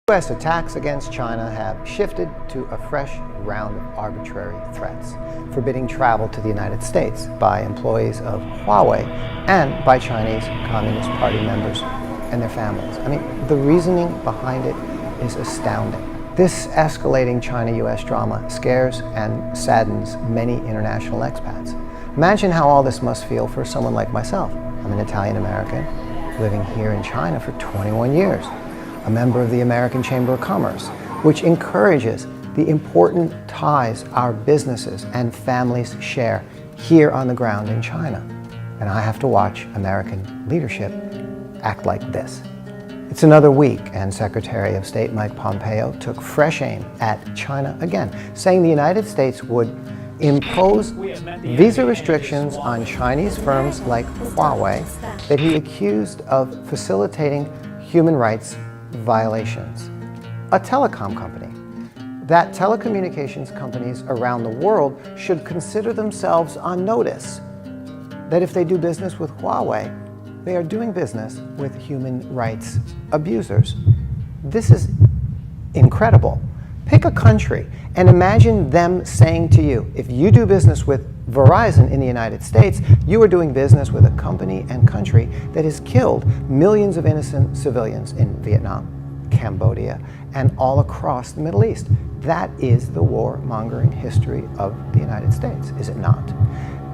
U.S. attacks against China have shifted to a fresh round of arbitrary threats, forbidding travel to the United States by employees of Huawei and by Chinese Communist Party members and their families. I mean, the reasoning behind it is astounding. This escalating China-U.S. drama scares and saddens many international expats. Imagine how all this must feel for someone like myself. I'm an Italian-American living here in China for 21 years. A member of the American Chamber of Commerce, which encourages the important ties our businesses and families share here on the ground in China. And I have to watch American leadership act like this. It's another week, and Secretary of State Mike Pompeo took fresh aim at China again, saying the United States would impose visa restrictions on Chinese firms like Huawei that he accused of facilitating human rights violations. A telecom company. That telecommunications companies around the world should consider themselves on notice that if they do business with Huawei, they are doing business with human rights abusers. This is incredible. Pick a country and imagine them saying to you, if you do business with Verizon in the United States, you are doing business with a company and country that has killed millions of innocent civilians in Vietnam, Cambodia, and all across the Middle East. That is the warmongering history of the United States, is it not?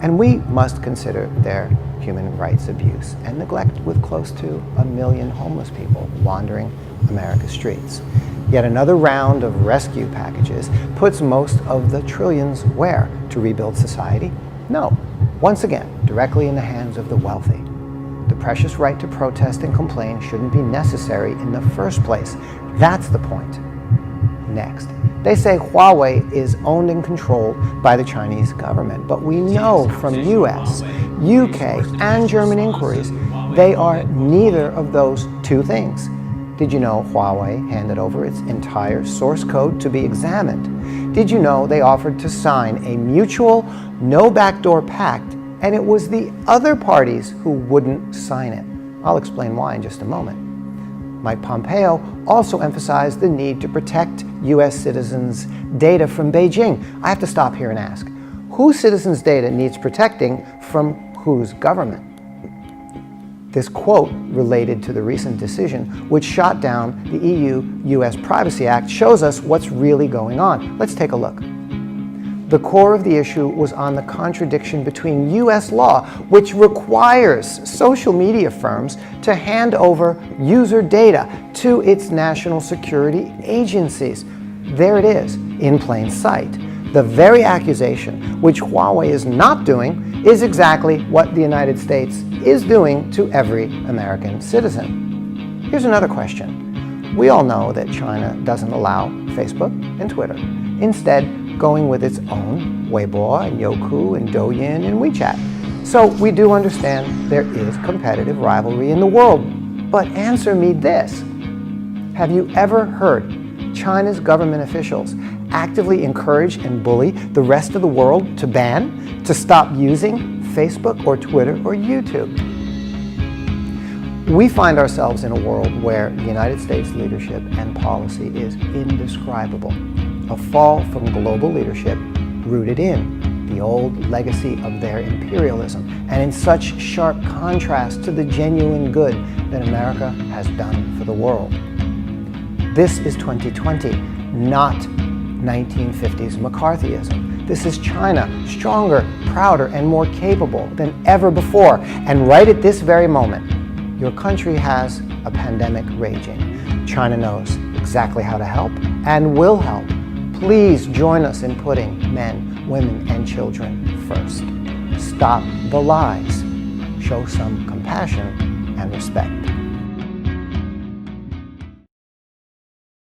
And we must consider their human rights abuse and neglect with close to 1 million homeless people wandering America's streets. Yet another round of rescue packages puts most of the trillions where? To rebuild society? No. Once again, directly in the hands of the wealthy. The precious right to protest and complain shouldn't be necessary in the first place. That's the point. Next, they say Huawei is owned and controlled by the Chinese government, but we know from US, UK, and German inquiries, they are neither of those two things. Did you know Huawei handed over its entire source code to be examined? Did you know they offered to sign a mutual no backdoor pact, and it was the other parties who wouldn't sign it? I'll explain why in just a moment. Mike Pompeo also emphasized the need to protect US citizens' data from Beijing. I have to stop here and ask, whose citizens' data needs protecting from whose government? This quote related to the recent decision which shot down the EU-US Privacy Act shows us what's really going on. Let's take a look. The core of the issue was on the contradiction between US law, which requires social media firms to hand over user data to its national security agencies. There it is, in plain sight. The very accusation, which Huawei is not doing, is exactly what the United States is doing to every American citizen. Here's another question. We all know that China doesn't allow Facebook and Twitter, instead going with its own Weibo and Youku and Douyin and WeChat. So we do understand there is competitive rivalry in the world. But answer me this. Have you ever heard China's government officials actively encourage and bully the rest of the world to ban, to stop using Facebook or Twitter or YouTube? We find ourselves in a world where the United States leadership and policy is indescribable. A fall from global leadership rooted in the old legacy of their imperialism and in such sharp contrast to the genuine good that America has done for the world. This is 2020, not 1950s McCarthyism. This is China, stronger, prouder, and more capable than ever before. And right at this very moment, your country has a pandemic raging. China knows exactly how to help and will help. Please join us in putting men, women, and children first. Stop the lies. Show some compassion and respect.